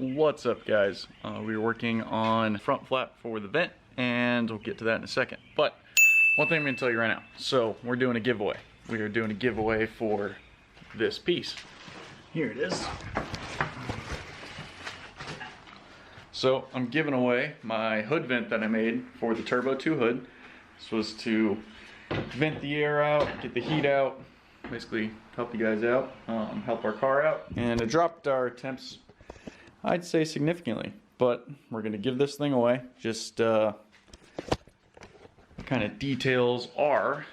What's up, guys? We're working on front flap for the vent, and we'll get to that in a second. But one thing I'm going to tell you right now. So we're doing a giveaway. We are doing a giveaway for this piece. Here it is. So I'm giving away my hood vent that I made for the Turbo 2 hood. This was to vent the air out, get the heat out, basically help you guys out, help our car out. And it dropped our temps, I'd say, significantly. But we're gonna give this thing away. Just kind of details are,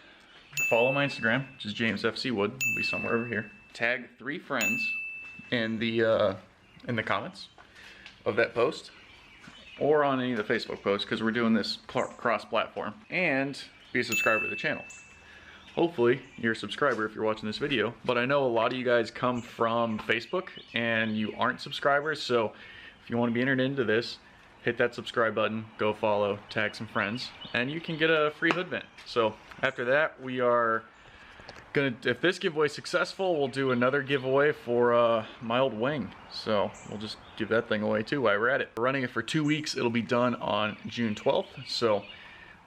follow my Instagram, which is James FC Wood. It'll be somewhere over here. Tag 3 friends in the comments of that post, or on any of the Facebook posts, because we're doing this cross-platform, and be a subscriber to the channel. Hopefully you're a subscriber if you're watching this video, but I know a lot of you guys come from Facebook and you aren't subscribers, so if you want to be entered into this, hit that subscribe button, go follow, tag some friends, and you can get a free hood vent. So after that, we are gonna, if this giveaway is successful, we'll do another giveaway for my old wing. So we'll just give that thing away too while we're at it. We're running it for 2 weeks. It'll be done on June 12th. So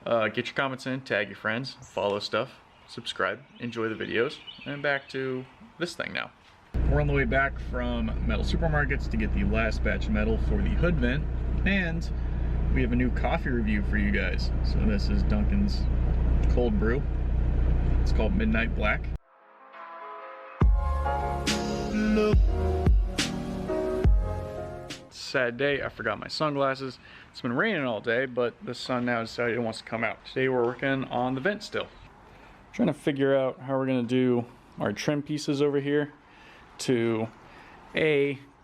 get your comments in, tag your friends, follow stuff, subscribe, enjoy the videos, and back to this thing now. We're on the way back from metal supermarkets to get the last batch of metal for the hood vent, and we have a new coffee review for you guys. So this is Dunkin's cold brew. It's called Midnight Black. Sad day, I forgot my sunglasses. It's been raining all day, but the sun now decided it wants to come out. Today we're working on the vent still. Trying to figure out how we're gonna do our trim pieces over here to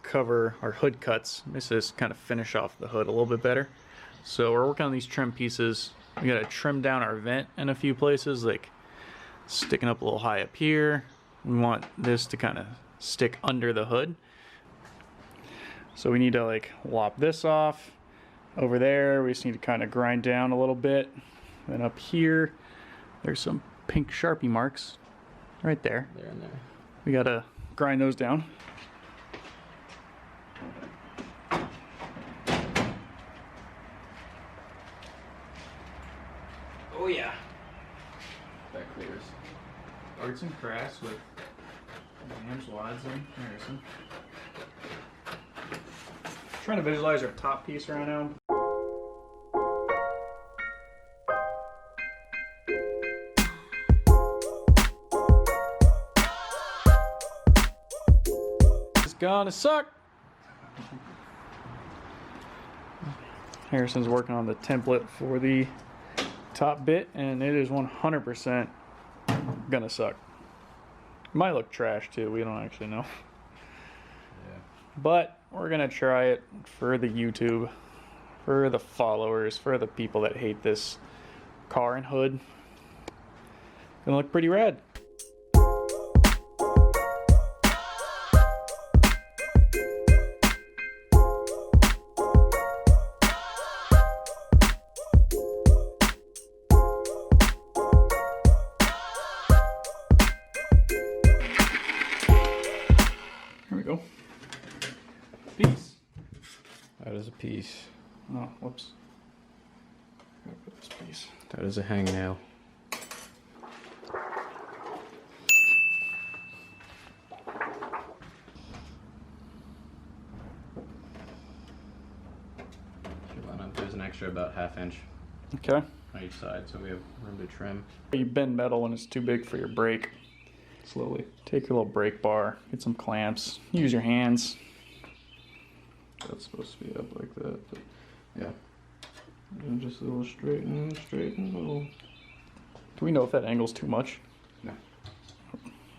cover our hood cuts. This is kind of finish off the hood a little bit better. So we're working on these trim pieces. We gotta trim down our vent in a few places, like sticking up a little high up here. We want this to kind of stick under the hood. So we need to like lop this off. Over there, we just need to kind of grind down a little bit. Then up here, there's some pink Sharpie marks right there. There and there. We gotta grind those down. Oh yeah. That clears. Arts and crafts with James Watson. There's some. Trying to visualize our top piece right now. It's gonna suck. Harrison's working on the template for the top bit, and it is 100% gonna suck. Might look trash too, we don't actually know. Yeah. But we're gonna try it for the YouTube, for the followers, for the people that hate this car and hood. Gonna look pretty rad. Here we go. Piece. That is a piece. Oh, whoops. Gotta put this piece. That is a hangnail. There's an extra about ½ inch Okay. on each side, so we have room to trim. You bend metal when it's too big for your brake. Slowly. Take your little brake bar, get some clamps, use your hands. That's supposed to be up like that, but yeah. And just a little straighten, little. Do we know if that angle's too much? No.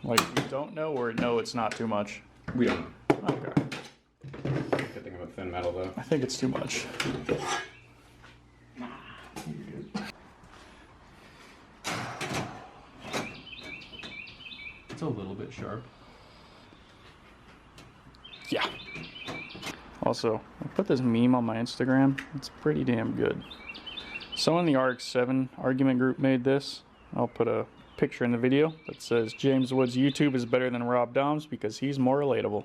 Like, we don't know, or no, it's not too much? We don't know. Okay. Good thing about thin metal though. I think it's too much. It's a little bit sharp. Yeah. Also, I put this meme on my Instagram. It's pretty damn good. Someone in the RX-7 argument group made this. I'll put a picture in the video that says James Wood's YouTube is better than Rob Dom's because he's more relatable.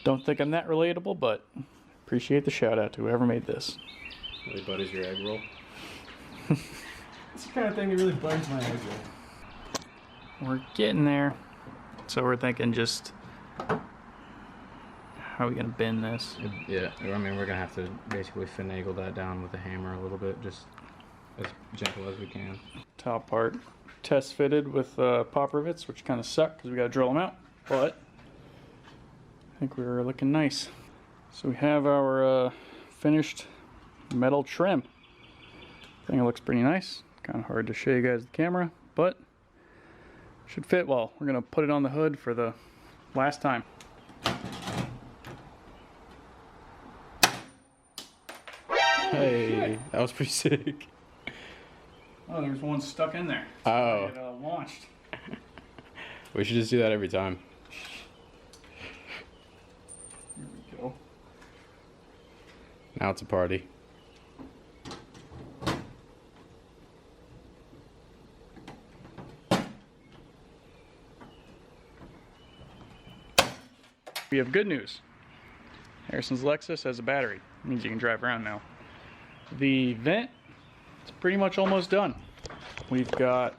Don't think I'm that relatable, but appreciate the shout out to whoever made this. Really butters your egg roll. It's the kind of thing that really butters my egg roll. We're getting there. So we're thinking just, how are we gonna bend this? Yeah, I mean, we're gonna have to basically finagle that down with a hammer a little bit, just as gentle as we can. Top part test fitted with pop rivets, which kind of suck because we gotta drill them out, but I think we're looking nice. So we have our finished metal trim. I think it looks pretty nice. Kind of hard to show you guys the camera, but should fit well. We're gonna put it on the hood for the last time. Hey, that was pretty sick. Oh, there was one stuck in there. Oh. It launched. We should just do that every time. Here we go. Now it's a party. We have good news. Harrison's Lexus has a battery. It means you can drive around now. The vent is pretty much almost done. We've got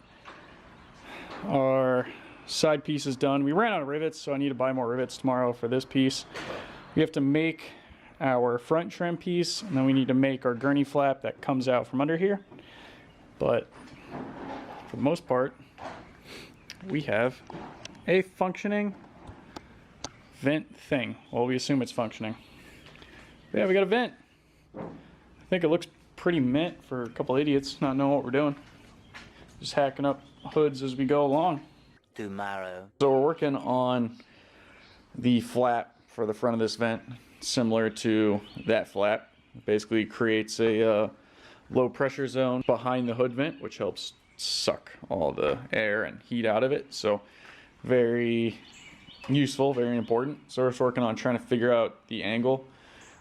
our side pieces done. We ran out of rivets, so I need to buy more rivets tomorrow for this piece. We have to make our front trim piece, and then we need to make our gurney flap that comes out from under here. But for the most part, we have a functioning vent thing. Well, we assume it's functioning. But yeah, we got a vent. I think it looks pretty mint for a couple idiots not knowing what we're doing. Just hacking up hoods as we go along. Tomorrow. So we're working on the flap for the front of this vent, similar to that flap. It basically creates a low pressure zone behind the hood vent, which helps suck all the air and heat out of it. So very useful, very important. So we're just working on trying to figure out the angle,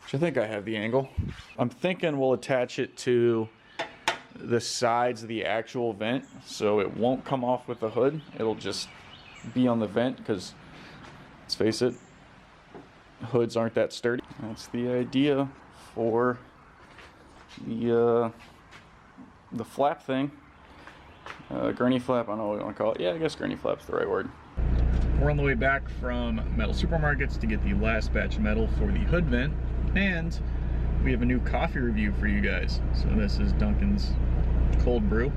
which I think I have the angle. I'm thinking we'll attach it to the sides of the actual vent, so it won't come off with the hood. It'll just be on the vent, because let's face it, hoods aren't that sturdy. That's the idea for the flap thing. Gurney flap, I don't know what you want to call it. Yeah, I guess gurney flap's the right word. We're on the way back from metal supermarkets to get the last batch of metal for the hood vent, and we have a new coffee review for you guys. So this is Dunkin's cold brew.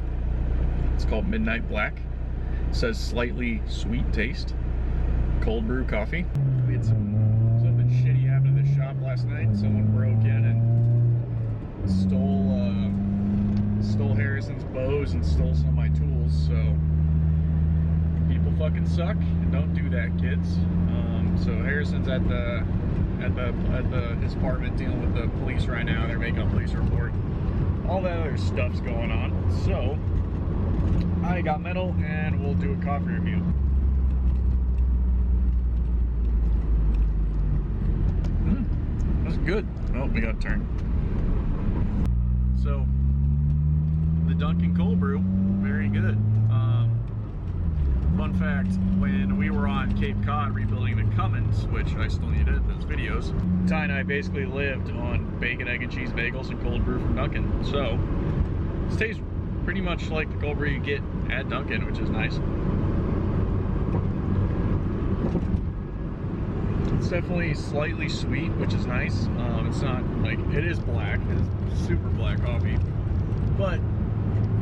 It's called Midnight Black. It says slightly sweet taste. Cold brew coffee. We had something shitty happen in the shop last night. Someone broke in and stole Harrison's bows and stole some of my tools. So people fucking suck, and don't do that, kids. So Harrison's at his apartment dealing with the police right now. They're making a police report. All that other stuff's going on. So I got metal, and we'll do a coffee review. That's good. Oh, we got to turn. So the Dunkin' cold brew, very good. Fun fact, when we were on Cape Cod rebuilding the Cummins, which I still need to edit those videos, Ty and I basically lived on bacon, egg, and cheese bagels and cold brew from Dunkin'. So this tastes pretty much like the cold brew you get at Dunkin', which is nice. It's definitely slightly sweet, which is nice. It's not like, it is black, it is super black coffee, but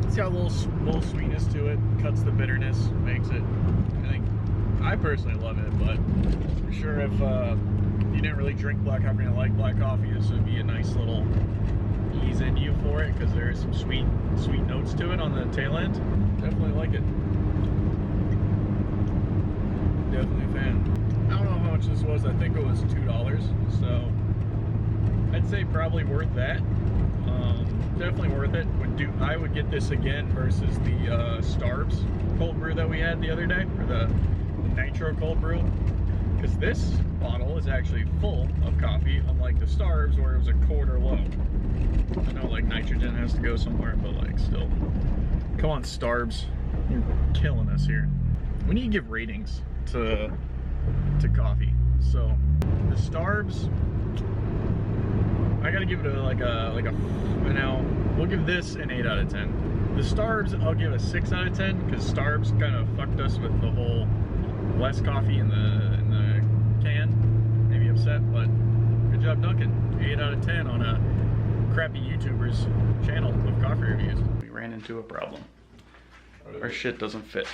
it's got a little sweetness to it, cuts the bitterness, makes it, I personally love it, but for sure if you didn't really drink black coffee and like black coffee, this would be a nice little ease into you for it, because there is some sweet notes to it on the tail end. Definitely like it. Definitely a fan. I don't know how much this was. I think it was $2, so I'd say probably worth that. Definitely worth it. I would get this again versus the Starbs cold brew that we had the other day, or the Nitro cold brew, because this bottle is actually full of coffee, unlike the Starbs where it was a quarter low. I know like nitrogen has to go somewhere, but like still. Come on, Starbs, you're killing us here. We need to give ratings to coffee. So the starbs, I gotta give it now we'll give this an 8 out of 10. The starbs I'll give a 6 out of 10 because starbs kind of fucked us with the whole less coffee in the can. Maybe upset, but good job, Duncan. 8 out of 10 on a crappy YouTuber's channel of coffee reviews. We ran into a problem. Our shit doesn't fit.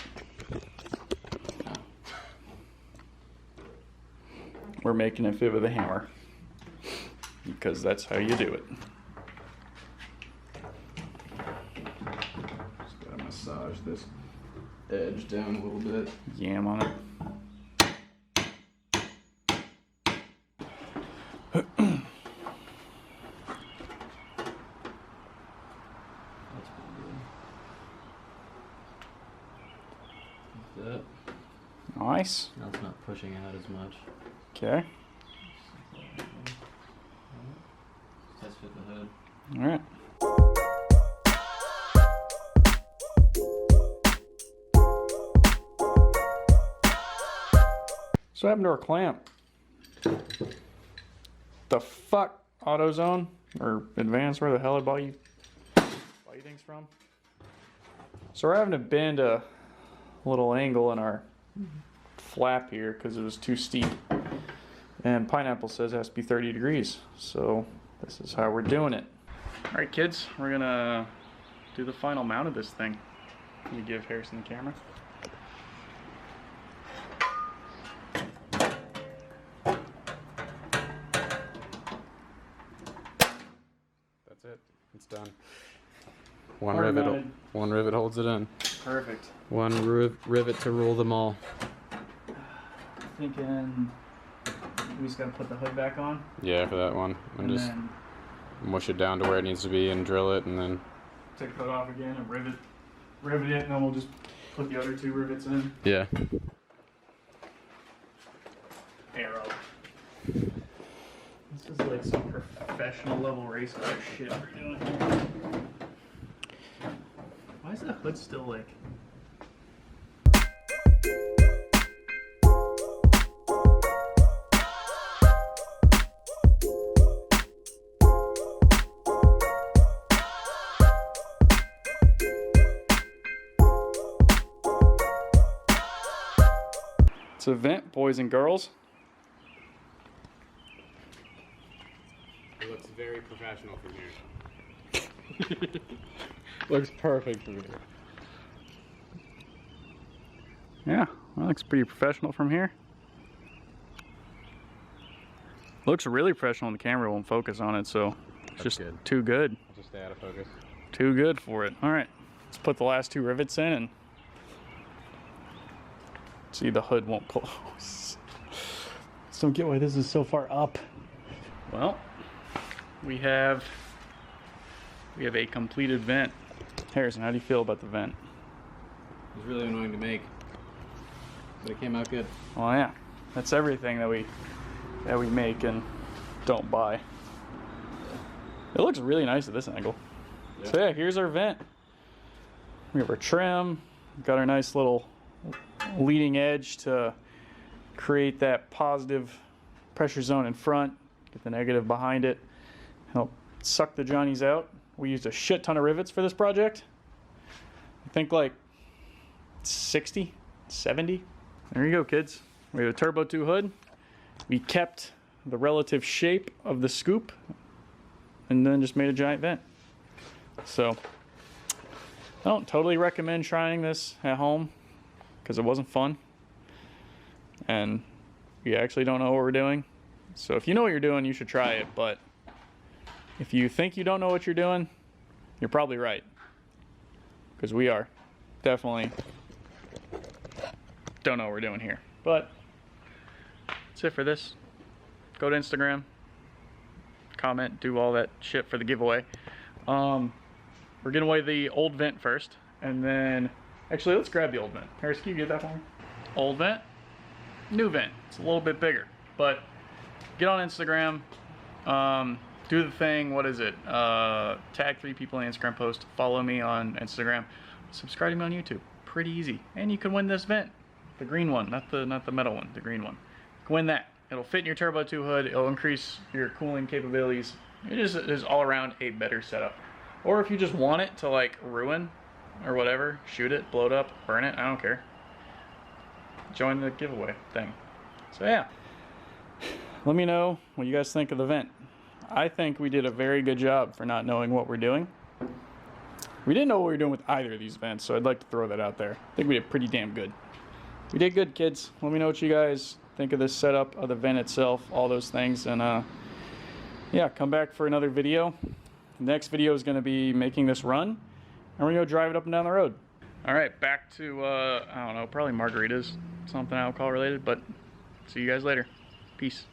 We're making it fit with a hammer because that's how you do it. Just gotta massage this edge down a little bit. Yam on it. That's pretty good. That. Nice. Now it's not pushing out as much. Okay. Test fit the hood. All right. So what happened to our clamp? The fuck, AutoZone or Advance, where the hell I bought you things from? So we're having to bend a little angle in our flap here because it was too steep. And Pineapple says it has to be 30 degrees. So this is how we're doing it. All right, kids, we're gonna do the final mount of this thing. Can you give Harrison the camera? That's it. It's done. One Hard rivet. mounted. One rivet holds it in. Perfect. One rivet to rule them all. Thinking we just gotta put the hood back on. Yeah, for that one, and just then mush it down to where it needs to be and drill it, and then take the hood off again and rivet it, and then we'll just put the other 2 rivets in. yeah. Aero. This is like some professional level race car shit we're doing here. Why is the hood still like? It's a vent, boys and girls. It looks very professional from here. Looks perfect from here. Yeah, that looks pretty professional from here. Looks really professional. The camera won't focus on it, so it's just good. too good. I'll just stay out of focus. Too good for it. All right, let's put the last 2 rivets in and see the hood won't close. Just don't get why this is so far up. Well, we have a completed vent. Harrison, how do you feel about the vent? It was really annoying to make, but it came out good. Well, yeah, that's everything that we make and don't buy. It looks really nice at this angle. Yeah. So yeah, here's our vent. We have our trim. Got our nice little leading edge to create that positive pressure zone in front. Get the negative behind it. Help suck the johnnies out. We used a shit ton of rivets for this project. I think like 60, 70. There you go, kids. We have a Turbo 2 hood. We kept the relative shape of the scoop and then just made a giant vent. So I don't totally recommend trying this at home because it wasn't fun. And we actually don't know what we're doing. So if you know what you're doing, you should try it. But if you think you don't know what you're doing, you're probably right. Because we are definitely don't know what we're doing here. But that's it for this. Go to Instagram, comment, do all that shit for the giveaway. We're giving away the old vent first, and then actually let's grab the old vent. Harris, can you get that for me? Old vent, new vent. It's a little bit bigger, but get on Instagram, do the thing. What is it? Tag 3 people in the Instagram post. Follow me on Instagram. Subscribe to me on YouTube. Pretty easy, and you can win this vent, the green one, not the metal one, the green one. You can win that. It'll fit in your turbo 2 hood. It'll increase your cooling capabilities. It just is all around a better setup. Or if you just want it to like ruin or whatever, shoot it, blow it up, burn it, I don't care. Join the giveaway thing. So yeah, let me know what you guys think of the vent. I think we did a very good job for not knowing what we're doing. We didn't know what we were doing with either of these vents, so I'd like to throw that out there. I think we did pretty damn good. We did good, kids. Let me know what you guys think of this setup, of the vent itself, all those things, and yeah, come back for another video. The next video is going to be making this run, and we're going to go drive it up and down the road. All right, back to, I don't know, probably margaritas, something alcohol related, but see you guys later. Peace.